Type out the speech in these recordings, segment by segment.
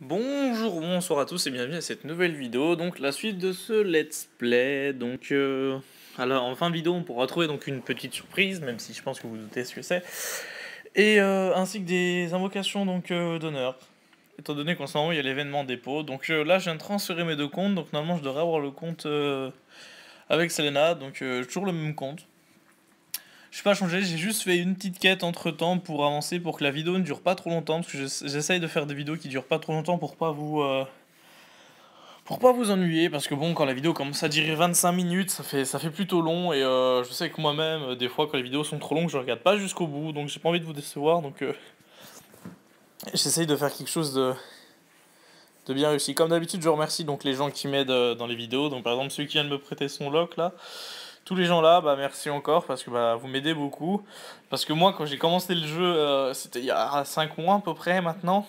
Bonjour, bonsoir à tous et bienvenue à cette nouvelle vidéo, donc la suite de ce let's play. Alors en fin de vidéo on pourra trouver donc une petite surprise, même si je pense que vous doutez ce que c'est, et ainsi que des invocations d'honneur, étant donné qu'en ce moment il y a l'événement dépôt. Là je viens de transférer mes deux comptes, donc normalement je devrais avoir le compte avec Selena, toujours le même compte. Je suis pas changé, j'ai juste fait une petite quête entre temps pour avancer, pour que la vidéo ne dure pas trop longtemps, parce que j'essaye de faire des vidéos qui durent pas trop longtemps pour pas vous ennuyer, parce que bon, quand la vidéo commence à durer 25 minutes, ça fait plutôt long, et je sais que moi-même, des fois, quand les vidéos sont trop longues, je regarde pas jusqu'au bout, donc j'ai pas envie de vous décevoir, j'essaye de faire quelque chose de bien réussi. Comme d'habitude, je remercie donc les gens qui m'aident dans les vidéos, donc par exemple ceux qui viennent me prêter son lock là, tous les gens là, bah merci encore, parce que bah vous m'aidez beaucoup, parce que moi, quand j'ai commencé le jeu, c'était il y a 5 mois à peu près maintenant,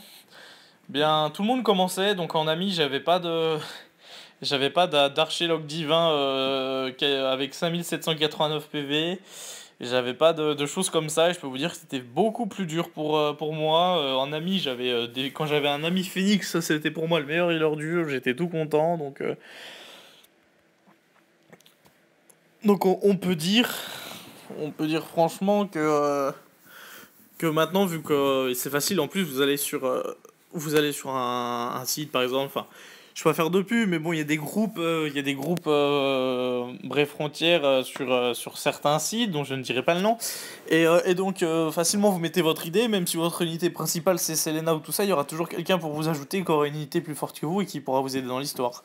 bien, tout le monde commençait, donc en ami, j'avais pas d'archéologue divin avec 5789 PV. J'avais pas de choses comme ça et je peux vous dire que c'était beaucoup plus dur pour moi. En ami, quand j'avais un ami Phoenix, ça c'était pour moi le meilleur healer du jeu, j'étais tout content. Donc on peut dire franchement que maintenant, vu que c'est facile, en plus vous allez sur un site par exemple, enfin je peux pas faire de pub, mais bon, il y a des groupes Brave Frontières sur certains sites dont je ne dirai pas le nom. Facilement, vous mettez votre idée, même si votre unité principale c'est Selena ou tout ça, il y aura toujours quelqu'un pour vous ajouter qui aura une unité plus forte que vous et qui pourra vous aider dans l'histoire.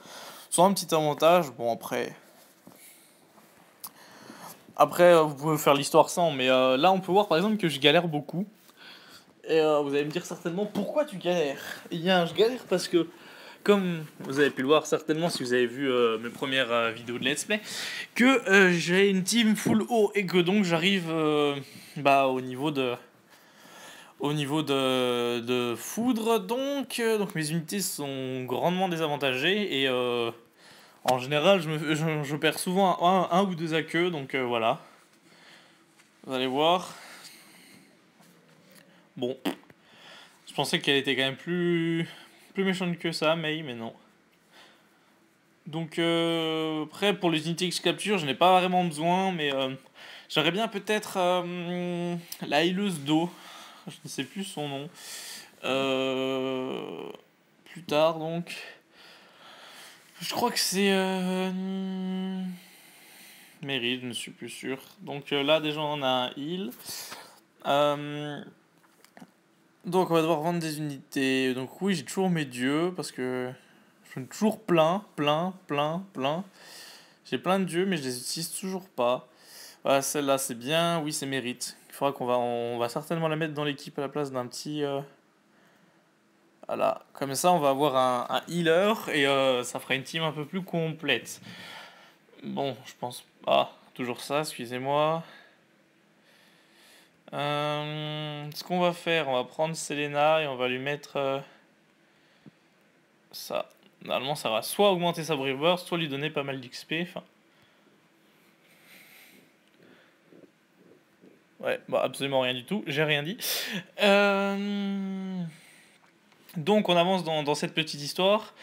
Sans un petit avantage, bon après vous pouvez faire l'histoire sans, mais là on peut voir par exemple que je galère beaucoup. Et vous allez me dire certainement pourquoi tu galères. Eh bien, je galère parce que comme vous avez pu le voir certainement si vous avez vu mes premières vidéos de let's play, que j'ai une team full haut et que donc j'arrive au niveau de foudre, donc mes unités sont grandement désavantagées et en général je perds souvent un ou deux aqueux, voilà, vous allez voir. Bon, je pensais qu'elle était quand même plus méchante que ça, mais non. Après, pour les unités que je capture, je n'ai pas vraiment besoin, mais j'aurais bien peut-être la hileuse d'eau. Je ne sais plus son nom. Euh, Plus tard, donc. Je crois que c'est. Mérite, je ne suis plus sûr. Là, déjà, on a un heal. Euh, on va devoir vendre des unités. Donc, oui, j'ai toujours mes dieux, parce que je suis toujours plein. J'ai plein de dieux, mais je les utilise toujours pas. Voilà, celle-là, c'est bien. Oui, c'est mérite. On va certainement la mettre dans l'équipe à la place d'un petit. Voilà. Comme ça, on va avoir un healer et ça fera une team un peu plus complète. Bon, je pense. Ah, toujours ça, excusez-moi. Ce qu'on va faire, on va prendre Selena et on va lui mettre ça. Normalement, ça va soit augmenter sa Brave Burst, soit lui donner pas mal d'XP. Enfin, ouais, bah absolument rien du tout, j'ai rien dit. Euh... Donc on avance dans cette petite histoire.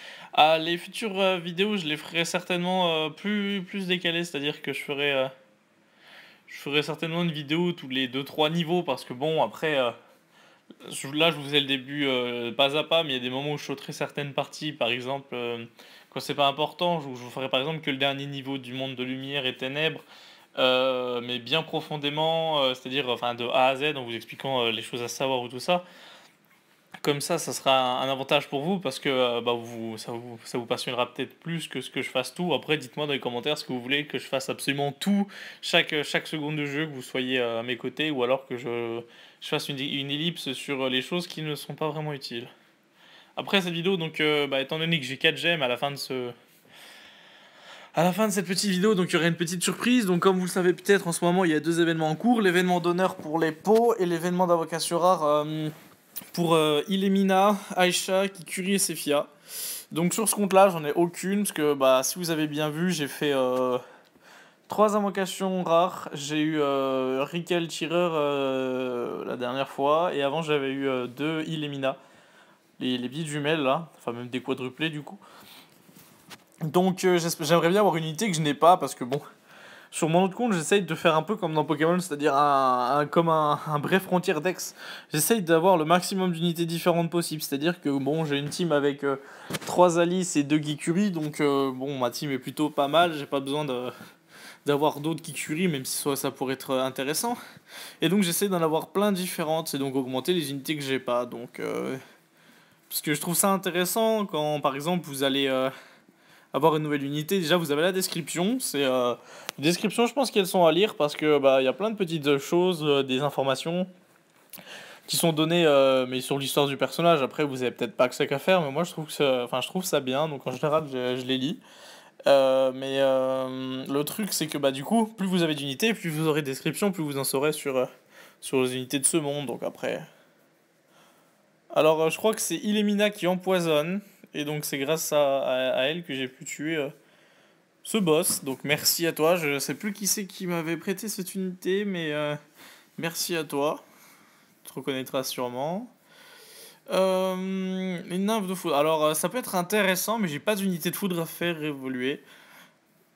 Les futures vidéos, je les ferai certainement plus décalées, c'est-à-dire que je ferai certainement une vidéo tous les deux trois niveaux, parce que bon, après, là je vous ai le début pas à pas, mais il y a des moments où je sauterai certaines parties, par exemple, quand c'est pas important, je vous ferai par exemple que le dernier niveau du monde de lumière et ténèbres, mais bien profondément, c'est-à-dire enfin de A à Z, en vous expliquant les choses à savoir ou tout ça. Comme ça sera un avantage pour vous parce que ça vous passionnera peut-être plus que ce que je fasse tout. Après, dites-moi dans les commentaires ce que vous voulez que je fasse absolument tout, chaque seconde de jeu, que vous soyez à mes côtés, ou alors que je fasse une ellipse sur les choses qui ne sont pas vraiment utiles. Après cette vidéo, étant donné que j'ai 4 gemmes à la fin de cette petite vidéo, donc il y aurait une petite surprise. Donc comme vous le savez peut-être, en ce moment il y a deux événements en cours, l'événement d'honneur pour les pots et l'événement d'invocation rare pour Ilemina, Aisha, Kikuri et Sephia. Donc sur ce compte-là, j'en ai aucune, parce que bah, si vous avez bien vu, j'ai fait 3 invocations rares. J'ai eu Rickel Tireur la dernière fois, et avant j'avais eu 2 Ilemina. les petites jumelles là, enfin même des quadruplés du coup. Donc j'aimerais bien avoir une unité que je n'ai pas parce que bon, sur mon autre compte j'essaye de faire un peu comme dans Pokémon, c'est-à-dire comme un vrai frontier Dex. J'essaye d'avoir le maximum d'unités différentes possibles, c'est-à-dire que bon j'ai une team avec 3 Alice et 2 Kikuri, donc bon ma team est plutôt pas mal, j'ai pas besoin d'avoir d'autres Kikuri, même si ça pourrait être intéressant. Et donc j'essaie d'en avoir plein différentes, et donc augmenter les unités que j'ai pas. Donc parce que je trouve ça intéressant quand par exemple vous allez avoir une nouvelle unité. Déjà vous avez la description. Les descriptions, je pense qu'elles sont à lire parce que bah il y a plein de petites choses, des informations qui sont données mais sur l'histoire du personnage. Après vous avez peut-être pas accès qu'à faire, mais moi je trouve que je trouve ça bien. Donc en général je les lis. Le truc c'est que bah du coup plus vous avez d'unités, plus vous aurez de descriptions, plus vous en saurez sur les unités de ce monde. Donc après. Alors je crois que c'est Illemina qui empoisonne. Et donc c'est grâce à elle que j'ai pu tuer ce boss. Donc merci à toi. Je sais plus qui c'est qui m'avait prêté cette unité, mais merci à toi. Tu te reconnaîtras sûrement. Les nymphes de foudre. Alors ça peut être intéressant, mais j'ai pas d'unité de foudre à faire évoluer.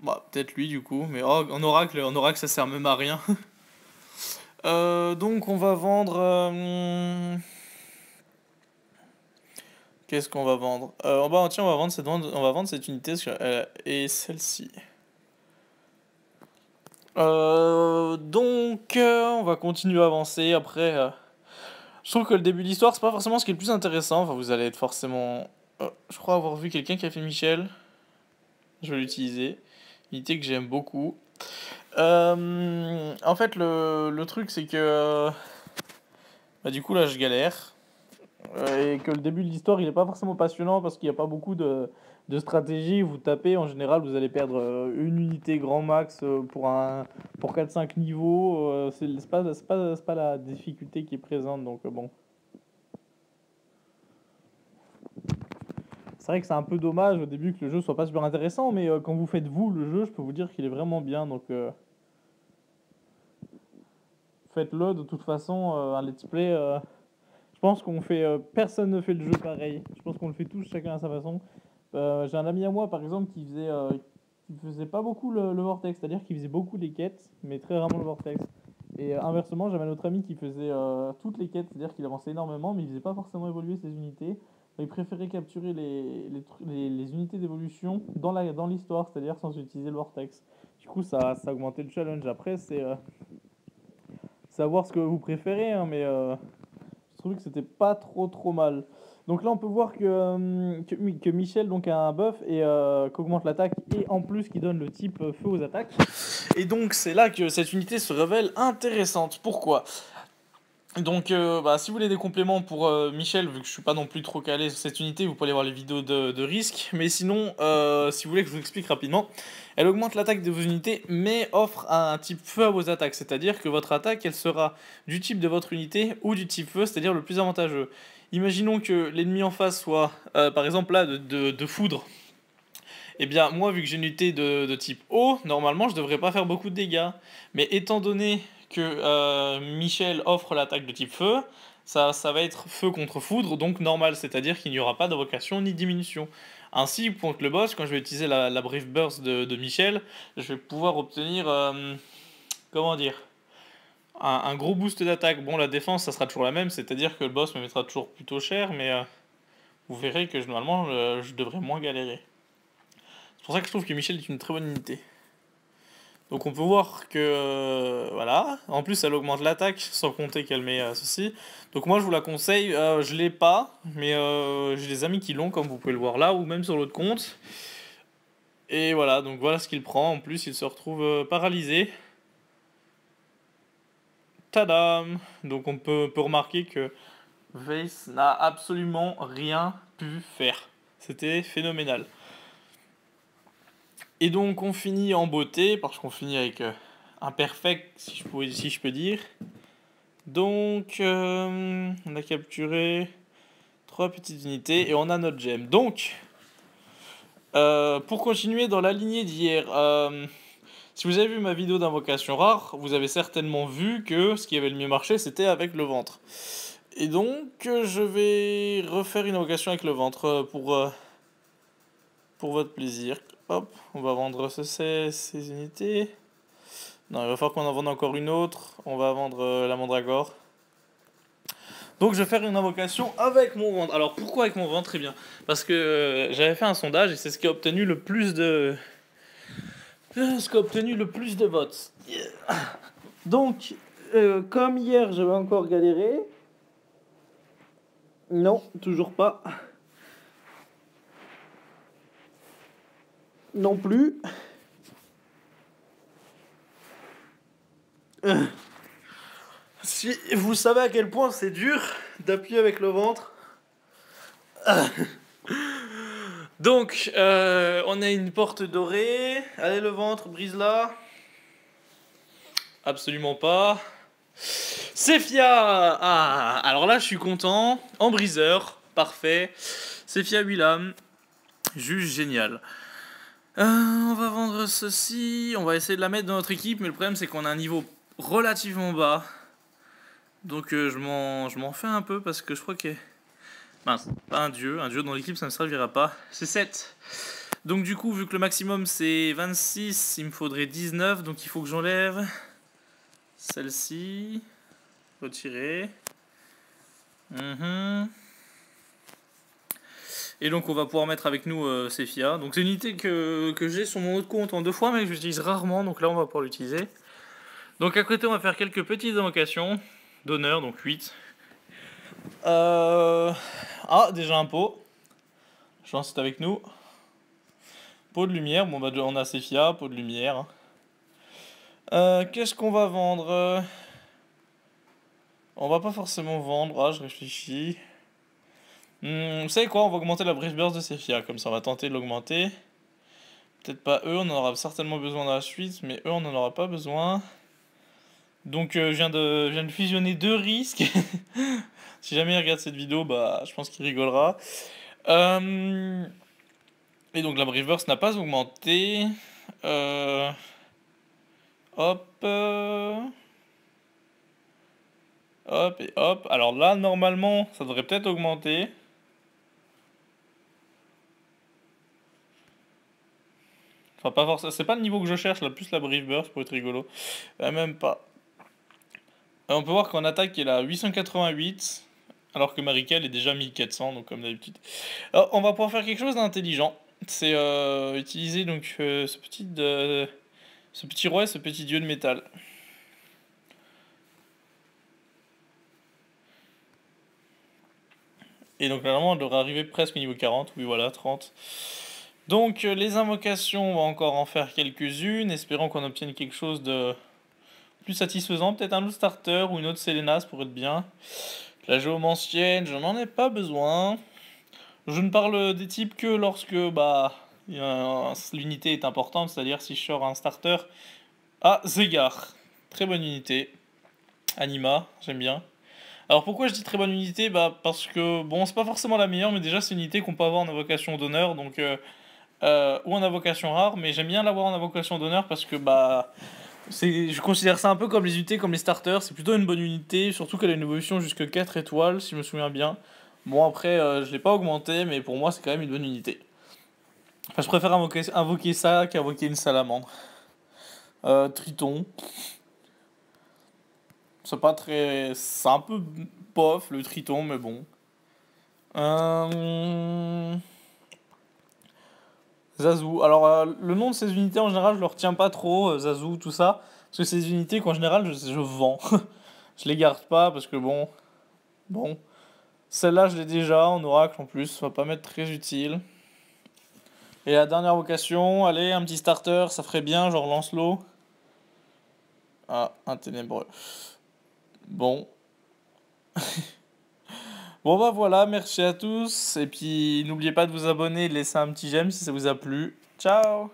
Bah peut-être lui du coup, mais oh, en oracle ça sert même à rien. Donc on va vendre. Qu'est-ce qu'on va vendre bah, tiens, on va vendre cette unité et celle-ci. On va continuer à avancer. Après, je trouve que le début de l'histoire, c'est pas forcément ce qui est le plus intéressant. Enfin, vous allez être forcément. Je crois avoir vu quelqu'un qui a fait Michel. Je vais l'utiliser. Unité que j'aime beaucoup. En fait, le truc, c'est que. Bah, du coup, là, je galère. Et que le début de l'histoire, il est pas forcément passionnant parce qu'il n'y a pas beaucoup de stratégie. Vous tapez, en général, vous allez perdre une unité grand max pour 4-5 niveaux. C'est pas la difficulté qui est présente, donc bon. C'est vrai que c'est un peu dommage au début que le jeu soit pas super intéressant, mais quand vous faites vous le jeu, je peux vous dire qu'il est vraiment bien, donc faites-le de toute façon, un let's play. Je pense qu'on fait. Personne ne fait le jeu pareil. Je pense qu'on le fait tous chacun à sa façon. J'ai un ami à moi par exemple qui faisait pas beaucoup le vortex, c'est-à-dire qu'il faisait beaucoup les quêtes, mais très rarement le vortex. Et inversement, j'avais un autre ami qui faisait toutes les quêtes, c'est-à-dire qu'il avançait énormément, mais il faisait pas forcément évoluer ses unités. Il préférait capturer les unités d'évolution dans l'histoire, c'est-à-dire sans utiliser le vortex. Du coup, ça augmentait le challenge. Après, c'est savoir ce que vous préférez, hein, mais je trouvais que c'était pas trop mal. Donc là, on peut voir que Michel donc, a un buff et qu'augmente l'attaque et en plus qui donne le type feu aux attaques. Et donc c'est là que cette unité se révèle intéressante. Pourquoi ? Donc bah, si vous voulez des compléments pour Michel, vu que je suis pas non plus trop calé sur cette unité, vous pouvez aller voir les vidéos de risque. Mais sinon, si vous voulez que je vous explique rapidement, elle augmente l'attaque de vos unités, mais offre un type feu à vos attaques. C'est-à-dire que votre attaque, elle sera du type de votre unité ou du type feu, c'est-à-dire le plus avantageux. Imaginons que l'ennemi en face soit, par exemple là, de foudre. Eh bien, moi, vu que j'ai une unité de type eau, normalement, je devrais pas faire beaucoup de dégâts. Mais étant donné que Michel offre l'attaque de type feu, ça va être feu contre foudre, donc normal, c'est-à-dire qu'il n'y aura pas d'invocation ni diminution. Ainsi, pour le boss, quand je vais utiliser la Brief Burst de Michel, je vais pouvoir obtenir, comment dire, un gros boost d'attaque. Bon, la défense, ça sera toujours la même, c'est-à-dire que le boss me mettra toujours plutôt cher, mais vous verrez que normalement, je devrais moins galérer. C'est pour ça que je trouve que Michel est une très bonne unité. Donc on peut voir que voilà, en plus elle augmente l'attaque sans compter qu'elle met ceci. Donc moi je vous la conseille, je l'ai pas, mais j'ai des amis qui l'ont comme vous pouvez le voir là ou même sur l'autre compte. Et voilà, donc voilà ce qu'il prend. En plus il se retrouve paralysé. Tadam! Donc peut remarquer que Vase n'a absolument rien pu faire. C'était phénoménal. Et donc on finit en beauté, parce qu'on finit avec un perfect, si je peux dire. Donc on a capturé 3 petites unités et on a notre gemme. Donc, pour continuer dans la lignée d'hier, si vous avez vu ma vidéo d'invocation rare, vous avez certainement vu que ce qui avait le mieux marché, c'était avec le ventre. Et donc, je vais refaire une invocation avec le ventre pour votre plaisir. Hop, on va vendre ces unités. Non, il va falloir qu'on en vende encore une autre. On va vendre la mandragore. Donc je vais faire une invocation avec mon ventre. Alors pourquoi avec mon ventre? Très bien. Parce que j'avais fait un sondage et c'est ce qui a obtenu le plus de... Ce qui a obtenu le plus de votes. Yeah. Donc, comme hier, j'avais encore galéré. Non, toujours pas. Non plus. Si vous savez à quel point c'est dur d'appuyer avec le ventre. Donc, on a une porte dorée. Allez, le ventre, brise-la. Absolument pas. Sephia! Ah, alors là, je suis content. En briseur, parfait. Sephia 8 lames. Juste génial. On va vendre ceci. On va essayer de la mettre dans notre équipe, mais le problème, c'est qu'on a un niveau relativement bas. Donc, je m'en fais un peu parce que je crois que... Mince, pas un dieu dans l'équipe ça ne servira pas. C'est 7. Donc du coup, vu que le maximum c'est 26, il me faudrait 19, donc il faut que j'enlève celle-ci. Retirer. Et donc on va pouvoir mettre avec nous Sephia. Donc c'est une unité que j'ai sur mon autre compte en 2 fois, mais que j'utilise rarement, donc là on va pouvoir l'utiliser. Donc à côté on va faire quelques petites invocations d'honneur, donc 8. Ah, déjà un pot. Je pense que c'est avec nous. Pot de lumière, bon bah on a Sephia, pot de lumière. Qu'est-ce qu'on va vendre? On va pas forcément vendre, ah je réfléchis. Vous savez quoi, on va augmenter la brise burst de Sephia, comme ça on va tenter de l'augmenter. Peut-être pas eux, on en aura certainement besoin dans la suite, mais eux on en aura pas besoin. Donc je viens de fusionner 2 risques. Si jamais il regarde cette vidéo, bah je pense qu'il rigolera. Et donc la brise burst n'a pas augmenté. Hop. Hop et hop. Alors là, normalement, ça devrait peut-être augmenter. Enfin, pas forcément. C'est pas le niveau que je cherche, là, plus la brise burst pour être rigolo. Même pas. On peut voir qu'en attaque, il a 888. Alors que Marikel est déjà 1400, donc comme d'habitude. Alors, on va pouvoir faire quelque chose d'intelligent. C'est utiliser donc ce petit roi, ce petit dieu de métal. Et donc normalement, on devrait arriver presque au niveau 40. Oui, voilà, 30. Donc les invocations, on va encore en faire quelques-unes. Espérons qu'on obtienne quelque chose de plus satisfaisant. Peut-être un loot starter ou une autre Sélénas pour être bien. La géomancienne, je n'en ai pas besoin. Je ne parle des types que lorsque l'unité est importante. C'est-à-dire si je sors un starter. Ah, Zegar. Très bonne unité. Anima, j'aime bien. Alors pourquoi je dis très bonne unité? Bah parce que, bon, c'est pas forcément la meilleure, mais déjà c'est une unité qu'on peut avoir en invocation d'honneur, donc ou en invocation rare, mais j'aime bien l'avoir en invocation d'honneur parce que je considère ça un peu comme les unités, comme les starters, c'est plutôt une bonne unité, surtout qu'elle a une évolution jusque 4 étoiles, si je me souviens bien. Bon après, je l'ai pas augmenté, mais pour moi c'est quand même une bonne unité. Enfin je préfère invoquer ça qu'invoquer une salamandre. Triton. C'est pas très... C'est un peu bof le Triton, mais bon. Zazu. Alors, le nom de ces unités, en général, je le retiens pas trop, Zazu, tout ça. Parce que ces unités qu'en général, je vends. Je les garde pas parce que bon. Bon. Celle-là, je l'ai déjà en oracle en plus. Ça va pas m'être très utile. Et la dernière vocation, allez, un petit starter, ça ferait bien, genre Lancelot. Ah, un ténébreux. Bon. Bon bah voilà, merci à tous. Et puis n'oubliez pas de vous abonner et de laisser un petit j'aime si ça vous a plu. Ciao!